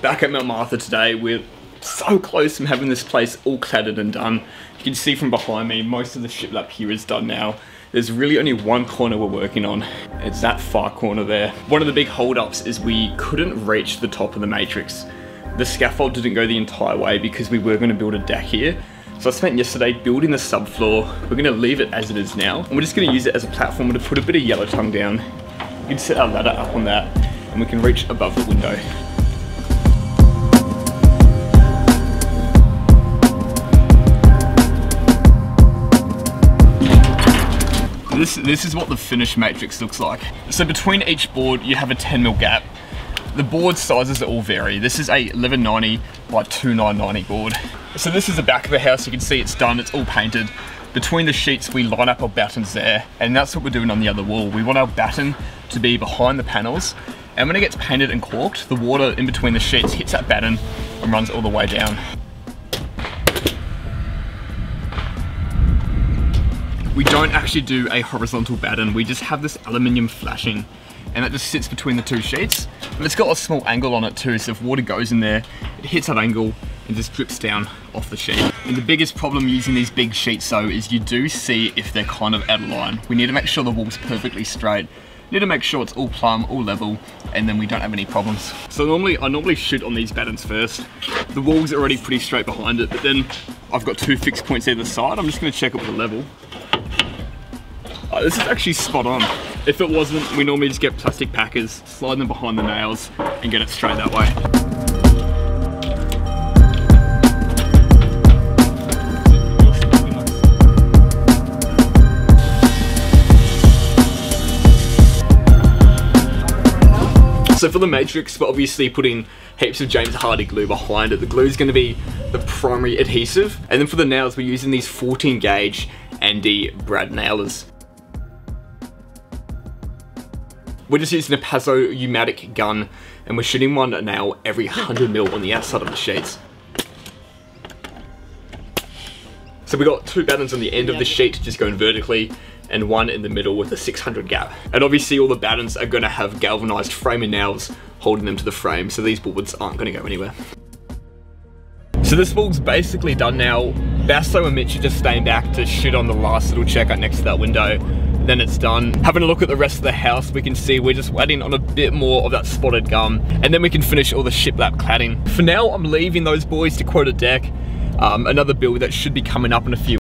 Back at Mount Martha today, we're so close from having this place all cladded and done. You can see from behind me, most of the shiplap here is done now. There's really only one corner we're working on. It's that far corner there. One of the big holdups is we couldn't reach the top of the matrix. The scaffold didn't go the entire way because we were going to build a deck here. So I spent yesterday building the subfloor. We're going to leave it as it is now. And we're just going to use it as a platform to put a bit of yellow tongue down. We can set our ladder up on that and we can reach above the window. This is what the finished matrix looks like. So between each board you have a 10mm gap. The board sizes all vary. This is a 1190 by 2990 board. So this is the back of the house. You can see it's done, it's all painted. Between the sheets we line up our battens there, and that's what we're doing on the other wall. We want our batten to be behind the panels, and when it gets painted and caulked, the water in between the sheets hits that batten and runs all the way down. We don't actually do a horizontal batten, we just have this aluminium flashing, and it just sits between the two sheets. And it's got a small angle on it too, so if water goes in there, it hits that angle and just drips down off the sheet. And the biggest problem using these big sheets though is you do see if they're kind of out of line. We need to make sure the wall's perfectly straight. Need to make sure it's all plumb, all level, and then we don't have any problems. So I normally shoot on these battens first. The wall's already pretty straight behind it, but then I've got two fixed points either side. I'm just gonna check it with the level. This is actually spot on. If it wasn't, we normally just get plastic packers, slide them behind the nails, and get it straight that way. So for the matrix, we're obviously putting heaps of James Hardie glue behind it. The glue is going to be the primary adhesive. And then for the nails, we're using these 14 gauge Andy Brad nailers. We're just using a Paso pneumatic gun, and we're shooting one nail every 100mm on the outside of the sheets. So we got two battens on the end of the sheet just going vertically, and one in the middle with a 600 gap. And obviously all the battens are going to have galvanized framing nails holding them to the frame, so these boards aren't going to go anywhere. So this wall's basically done now. Basso and Mitch are just staying back to shoot on the last little checkout next to that window. Then it's done. Having a look at the rest of the house, we can see we're just adding on a bit more of that spotted gum, and then we can finish all the shiplap cladding. For now, I'm leaving those boys to quote a deck. Another build that should be coming up in a few